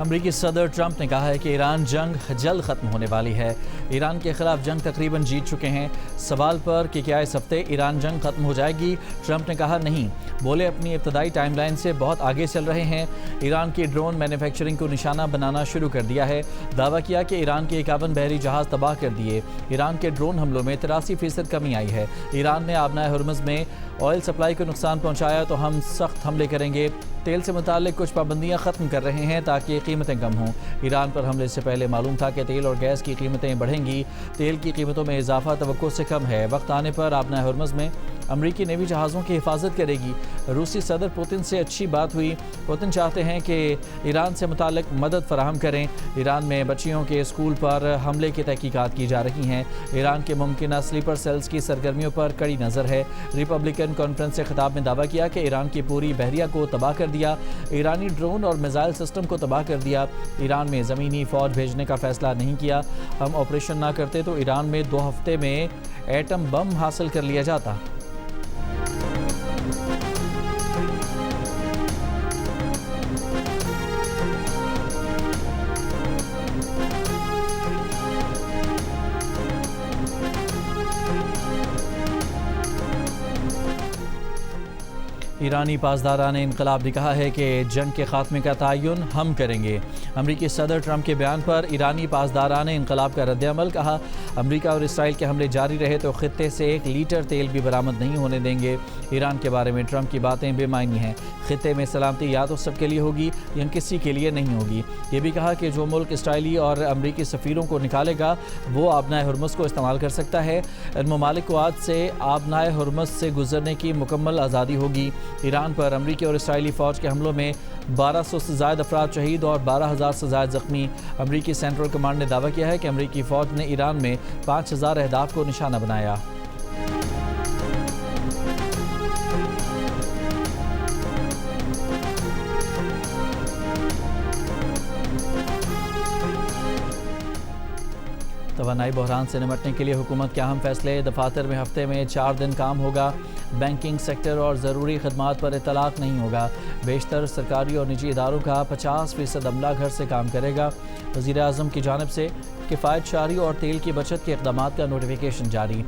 امریکی صدر ٹرمپ نے کہا ہے کہ ایران جنگ جلد ختم ہونے والی ہے۔ ایران کے خلاف جنگ تقریباً جیت چکے ہیں۔ سوال پر کہ کیا اس ہفتے ایران جنگ ختم ہو جائے گی، ٹرمپ نے کہا نہیں، بولے اپنی ابتدائی ٹائم لائن سے بہت آگے چل رہے ہیں۔ ایران کی ڈرون مینوفیکچرنگ کو نشانہ بنانا شروع کر دیا ہے۔ دعویٰ کیا کہ ایران کے 51 بحری جہاز تباہ کر دیے۔ ایران کے ڈرون حملوں میں 83% کمی آئی ہے۔ ایران نے آبنائے ہرمز میں آئل سپلائی کو نقصان پہنچایا تو ہم سخت حملے کریں گے۔ تیل سے متعلق کچھ پابندیاں ختم کر رہے ہیں تاکہ قیمتیں کم ہوں۔ ایران پر حملے سے پہلے معلوم تھا کہ تیل اور گیس کی قیمتیں بڑھیں گی۔ تیل کی قیمتوں میں اضافہ توقع سے کم ہے۔ وقت آنے پر آبنائے ہرمز میں امریکی نیوی جہازوں کی حفاظت کرے گی۔ روسی صدر پوتن سے اچھی بات ہوئی۔ پوتن چاہتے ہیں کہ ایران سے متعلق مدد فراہم کریں۔ ایران میں بچیوں کے اسکول پر حملے کی تحقیقات کی جا رہی ہیں۔ ایران کے ممکنہ سلیپر سیلز کی سرگرمیوں پر کڑی نظر ہے۔ ریپبلکن کانفرنس سے خطاب میں دعویٰ کیا کہ ایران کی پوری بحریہ کو تباہ کر دیا، ایرانی ڈرون اور میزائل سسٹم کو تباہ کر دیا۔ ایران میں زمینی فوج بھیجنے کا فیصلہ نہیں کیا۔ ہم آپریشن نہ کرتے تو ایران میں 2 ہفتے میں ایٹم بم حاصل کر لیا جاتا۔ ایرانی پاسداران انقلاب نے کہا ہے کہ جنگ کے خاتمے کا تعین ہم کریں گے۔ امریکی صدر ٹرمپ کے بیان پر ایرانی پاسداران انقلاب کا رد عمل، کہا امریکہ اور اسرائیل کے حملے جاری رہے تو خطے سے 1 لیٹر تیل بھی برآمد نہیں ہونے دیں گے۔ ایران کے بارے میں ٹرمپ کی باتیں بے معنی ہیں۔ خطے میں سلامتی یا تو سب کے لیے ہوگی یا کسی کے لیے نہیں ہوگی۔ یہ بھی کہا کہ جو ملک اسرائیلی اور امریکی سفیروں کو نکالے گا وہ آبنائے ہرمز کو استعمال کر سکتا ہے۔ ان ممالک کو آج سے آبنائے ہرمز سے گزرنے کی مکمل آزادی ہوگی۔ ایران پر امریکی اور اسرائیلی فوج کے حملوں میں 1200 سے زائد افراد شہید اور 12,000 سے زائد زخمی۔ امریکی سینٹرل کمانڈ نے دعویٰ کیا ہے کہ امریکی فوج نے ایران میں 5000 اہداف کو نشانہ بنایا۔ توانائی بحران سے نمٹنے کے لیے حکومت کے اہم فیصلے، دفاتر میں ہفتے میں 4 دن کام ہوگا، بینکنگ سیکٹر اور ضروری خدمات پر اطلاق نہیں ہوگا، بیشتر سرکاری اور نجی اداروں کا 50% عملہ گھر سے کام کرے گا۔ وزیر اعظم کی جانب سے کفایت شعاری اور تیل کی بچت کے اقدامات کا نوٹیفیکیشن جاری۔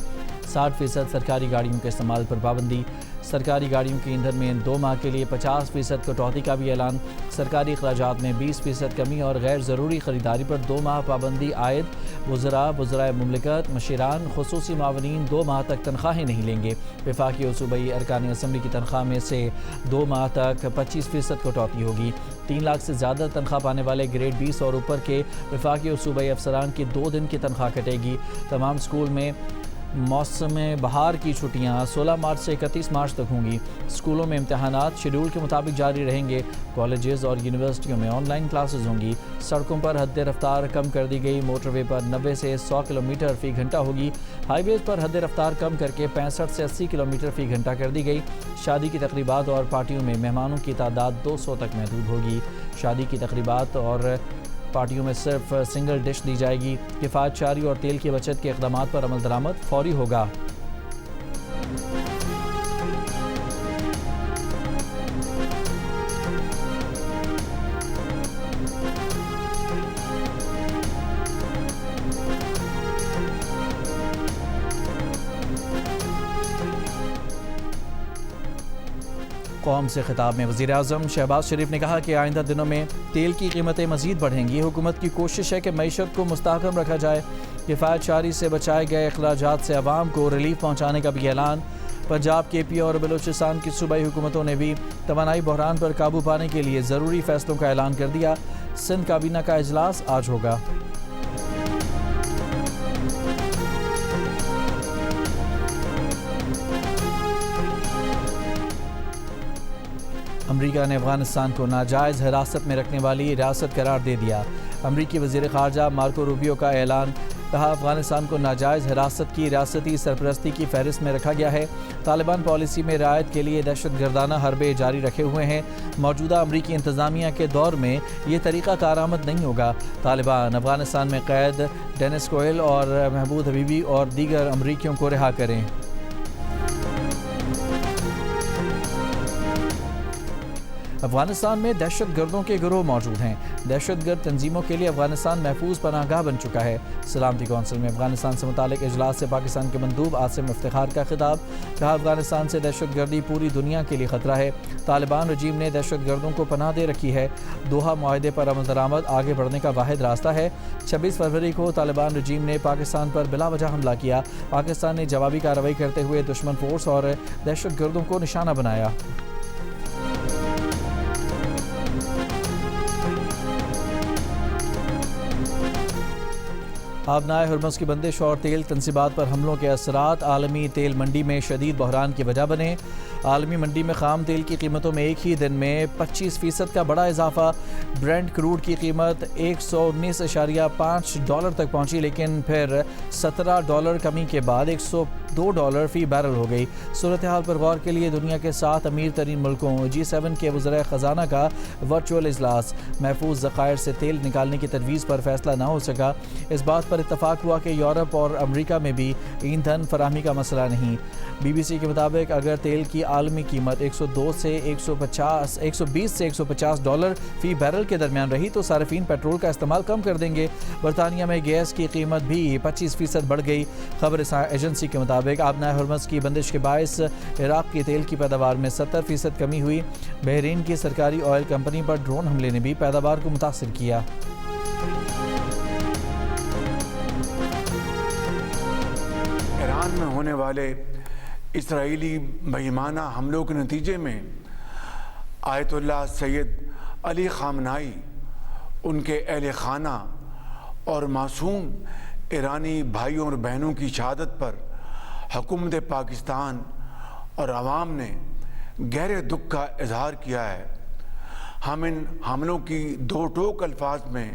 60% سرکاری گاڑیوں کے استعمال پر پابندی، سرکاری گاڑیوں کے ایندھن میں 2 ماہ کے لیے 50% کٹوتی کا بھی اعلان، سرکاری اخراجات میں 20% کمی اور غیر ضروری خریداری پر 2 ماہ پابندی عائد۔ وزرائے مملکت، مشیران، خصوصی معاونین 2 ماہ تک تنخواہیں نہیں لیں گے۔ وفاقی اور صوبائی ارکان اسمبلی کی تنخواہ میں سے 2 ماہ تک 25% کٹوتی ہوگی۔ 3 لاکھ سے زیادہ تنخواہ پانے والے گریڈ 20 اور اوپر کے وفاقی اور صوبائی افسران کی 2 دن کی تنخواہ کٹے گی۔ تمام اسکول میں موسم بہار کی چھٹیاں 16 مارچ سے 31 مارچ تک ہوں گی۔ اسکولوں میں امتحانات شیڈول کے مطابق جاری رہیں گے۔ کالجز اور یونیورسٹیوں میں آن لائن کلاسز ہوں گی۔ سڑکوں پر حد رفتار کم کر دی گئی، موٹر وے پر 90 سے 100 کلومیٹر فی گھنٹہ ہوگی۔ ہائی ویز پر حد رفتار کم کر کے 65 سے 80 کلومیٹر فی گھنٹہ کر دی گئی۔ شادی کی تقریبات اور پارٹیوں میں مہمانوں کی تعداد 200 تک محدود ہوگی۔ شادی کی تقریبات اور پارٹیوں میں صرف سنگل ڈش دی جائے گی۔ کفایت شعاری اور تیل کی بچت کے اقدامات پر عمل درآمد فوری ہوگا۔ قوم سے خطاب میں وزیر اعظم شہباز شریف نے کہا کہ آئندہ دنوں میں تیل کی قیمتیں مزید بڑھیں گی۔ حکومت کی کوشش ہے کہ معیشت کو مستحکم رکھا جائے۔ کفایت شعاری سے بچائے گئے اخراجات سے عوام کو ریلیف پہنچانے کا بھی اعلان۔ پنجاب، کے پی اور بلوچستان کی صوبائی حکومتوں نے بھی توانائی بحران پر قابو پانے کے لیے ضروری فیصلوں کا اعلان کر دیا۔ سندھ کابینہ کا اجلاس آج ہوگا۔ امریکہ نے افغانستان کو ناجائز حراست میں رکھنے والی ریاست قرار دے دیا۔ امریکی وزیر خارجہ مارکو روبیو کا اعلان، کہا افغانستان کو ناجائز حراست کی ریاستی سرپرستی کی فہرست میں رکھا گیا ہے۔ طالبان پالیسی میں رعایت کے لیے دہشت گردانہ حربے جاری رکھے ہوئے ہیں۔ موجودہ امریکی انتظامیہ کے دور میں یہ طریقہ کارآمد نہیں ہوگا۔ طالبان افغانستان میں قید ڈینس کوئل اور محمود حبیبی اور دیگر امریکیوں کو رہا کریں۔ افغانستان میں دہشت گردوں کے گروہ موجود ہیں، دہشت گرد تنظیموں کے لیے افغانستان محفوظ پناہ گاہ بن چکا ہے۔ سلامتی کونسل میں افغانستان سے متعلق اجلاس سے پاکستان کے مندوب عاصم افتخار کا خطاب، کہا افغانستان سے دہشت گردی پوری دنیا کے لیے خطرہ ہے، طالبان رجیم نے دہشت گردوں کو پناہ دے رکھی ہے، دوحہ معاہدے پر عمل درآمد آگے بڑھنے کا واحد راستہ ہے۔ 26 فروری کو طالبان رجیم نے پاکستان پر بلا وجہ حملہ کیا، پاکستان نے جوابی کارروائی کرتے ہوئے دشمن فورس اور دہشت گردوں کو نشانہ بنایا۔ آبنائے ہرمز کی بندش اور تیل تنصیبات پر حملوں کے اثرات عالمی تیل منڈی میں شدید بحران کی وجہ بنے۔ عالمی منڈی میں خام تیل کی قیمتوں میں ایک ہی دن میں 25% کا بڑا اضافہ، برینٹ کروڈ کی قیمت $119.5 تک پہنچی، لیکن پھر $17 کمی کے بعد $102 فی بیرل ہو گئی۔ صورتحال پر غور کے لیے دنیا کے 7 امیر ترین ملکوں G7 کے وزرائے خزانہ کا ورچوئل اجلاس، محفوظ ذخائر سے تیل نکالنے کی تجویز پر فیصلہ نہ ہو سکا۔ اس بات پر اتفاق ہوا کہ یورپ اور امریکہ میں بھی ایندھن فراہمی کا مسئلہ نہیں۔ BBC کے مطابق اگر تیل کی عالمی قیمت $120 سے $150 فی بیرل کے درمیان رہی تو صارفین پیٹرول کا استعمال کم کر دیں گے۔ برطانیہ میں گیس کی قیمت بھی 25% بڑھ گئی۔ خبر ایجنسی کے مطابق آبنائے ہرمز کی بندش کے باعث عراق کی تیل کی پیداوار میں 70% کمی ہوئی۔ بحرین کی سرکاری آئل کمپنی پر ڈرون حملے نے بھی پیداوار کو متاثر کیا۔ ایران میں ہونے والے اسرائیلی بہیمانہ حملوں کے نتیجے میں آیت اللہ سید علی خامنائی، ان کے اہل خانہ اور معصوم ایرانی بھائیوں اور بہنوں کی شہادت پر حکومت پاکستان اور عوام نے گہرے دکھ کا اظہار کیا ہے۔ ہم ان حملوں کی دو ٹوک الفاظ میں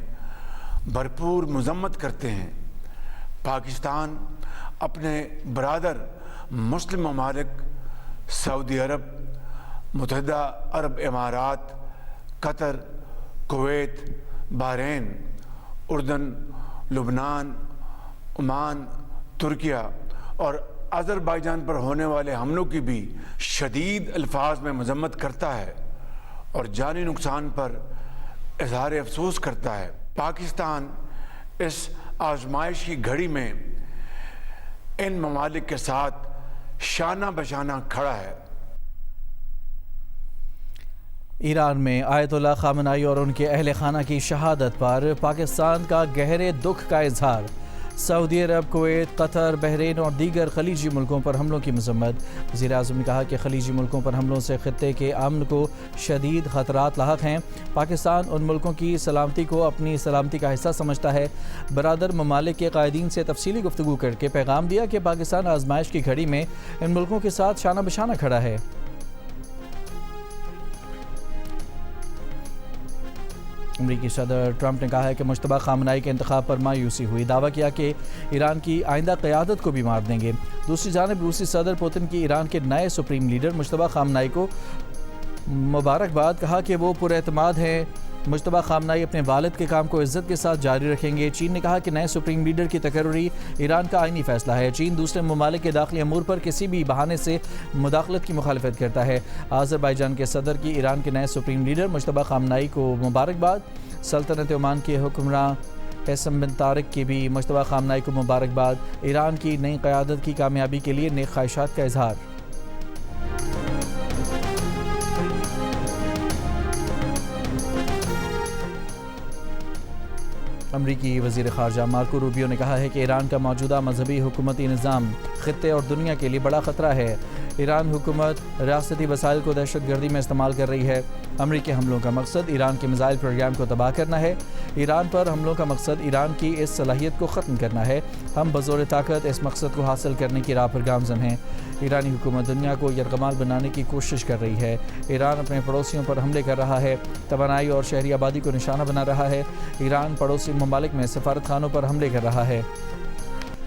بھرپور مذمت کرتے ہیں۔ پاکستان اپنے برادر مسلم ممالک سعودی عرب، متحدہ عرب امارات، قطر، کویت، بحرین، اردن، لبنان، عمان، ترکیہ اور آذربائیجان پر ہونے والے حملوں کی بھی شدید الفاظ میں مذمت کرتا ہے اور جانی نقصان پر اظہار افسوس کرتا ہے۔ پاکستان اس آزمائش کی گھڑی میں ان ممالک کے ساتھ شانہ بشانہ کھڑا ہے۔ ایران میں آیت اللہ خامنائی اور ان کے اہل خانہ کی شہادت پر پاکستان کا گہرے دکھ کا اظہار، سعودی عرب، کویت، قطر، بحرین اور دیگر خلیجی ملکوں پر حملوں کی مذمت۔ وزیر اعظم نے کہا کہ خلیجی ملکوں پر حملوں سے خطے کے امن کو شدید خطرات لاحق ہیں۔ پاکستان ان ملکوں کی سلامتی کو اپنی سلامتی کا حصہ سمجھتا ہے۔ برادر ممالک کے قائدین سے تفصیلی گفتگو کر کے پیغام دیا کہ پاکستان آزمائش کی گھڑی میں ان ملکوں کے ساتھ شانہ بشانہ کھڑا ہے۔ امریکی صدر ٹرمپ نے کہا ہے کہ مجتبی خامنائی کے انتخاب پر مایوسی ہوئی، دعویٰ کیا کہ ایران کی آئندہ قیادت کو بھی مار دیں گے۔ دوسری جانب روسی صدر پوتن کی ایران کے نئے سپریم لیڈر مجتبی خامنائی کو مبارکباد، کہا کہ وہ پر اعتماد ہیں۔ مجتبی خامنائی اپنے والد کے کام کو عزت کے ساتھ جاری رکھیں گے۔ چین نے کہا کہ نئے سپریم لیڈر کی تقرری ایران کا آئینی فیصلہ ہے۔ چین دوسرے ممالک کے داخلی امور پر کسی بھی بہانے سے مداخلت کی مخالفت کرتا ہے۔ آذربائیجان کے صدر کی ایران کے نئے سپریم لیڈر مجتبی خامنائی کو مبارکباد۔ سلطنت عمان کے حکمراں حسن بن طارق کی بھی مجتبی خامنائی کو مبارکباد۔ ایران کی نئی قیادت کی کامیابی کے لیے نیک خواہشات کا اظہار۔ امریکی وزیر خارجہ مارکو روبیو نے کہا ہے کہ ایران کا موجودہ مذہبی حکومتی نظام خطے اور دنیا کے لیے بڑا خطرہ ہے۔ ایران حکومت ریاستی وسائل کو دہشت گردی میں استعمال کر رہی ہے۔ امریکی حملوں کا مقصد ایران کے میزائل پروگرام کو تباہ کرنا ہے۔ ایران پر حملوں کا مقصد ایران کی اس صلاحیت کو ختم کرنا ہے۔ ہم بزور طاقت اس مقصد کو حاصل کرنے کی راہ پر گامزن ہیں۔ ایرانی حکومت دنیا کو یرغمال بنانے کی کوشش کر رہی ہے۔ ایران اپنے پڑوسیوں پر حملے کر رہا ہے، توانائی اور شہری آبادی کو نشانہ بنا رہا ہے۔ ایران پڑوسی ممالک میں سفارت خانوں پر حملے کر رہا ہے۔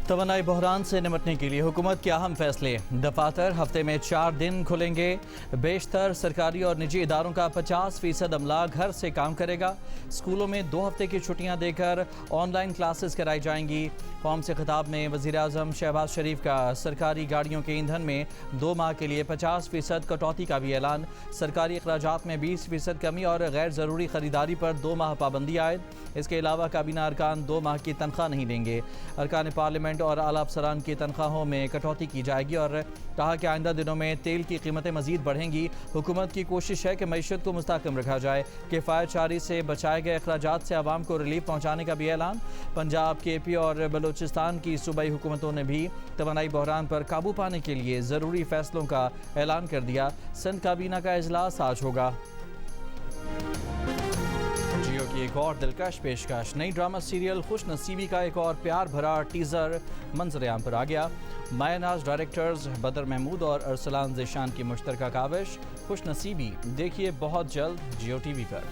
توانائی بحران سے نمٹنے کے لیے حکومت کے اہم فیصلے، دفاتر ہفتے میں 4 دن کھلیں گے، بیشتر سرکاری اور نجی اداروں کا 50% عملہ گھر سے کام کرے گا، اسکولوں میں 2 ہفتے کی چھٹیاں دے کر آن لائن کلاسز کرائی جائیں گی۔ قوم سے خطاب میں وزیراعظم شہباز شریف کا سرکاری گاڑیوں کے ایندھن میں 2 ماہ کے لیے 50% کٹوتی کا بھی اعلان، سرکاری اخراجات میں 20% کمی اور غیر ضروری خریداری پر 2 ماہ پابندی عائد۔ اس کے علاوہ کابینہ ارکان 2 ماہ کی تنخواہ نہیں لیں گے۔ ارکان پارلیمنٹ اور اعلیٰ افسران کی تنخواہوں میں کٹوتی کی جائے گی اور کہا کہ آئندہ دنوں میں تیل کی قیمتیں مزید بڑھیں گی۔ حکومت کی کوشش ہے کہ معیشت کو مستحکم رکھا جائے۔ کفایت چاری سے بچائے گئے اخراجات سے عوام کو ریلیف پہنچانے کا بھی اعلان۔ پنجاب، کے پی اور بلوچستان کی صوبائی حکومتوں نے بھی توانائی بحران پر قابو پانے کے لیے ضروری فیصلوں کا اعلان کر دیا۔ سندھ کابینہ کا اجلاس آج ہوگا۔ جیو کی ایک اور دلکش پیشکش، نئی ڈرامہ سیریل خوش نصیبی کا ایک اور پیار بھرا ٹیزر منظر عام پر آ گیا۔ مایا ناز ڈائریکٹرز بدر محمود اور ارسلان ذیشان کی مشترکہ کاوش خوش نصیبی دیکھیے بہت جلد جیو ٹی وی پر۔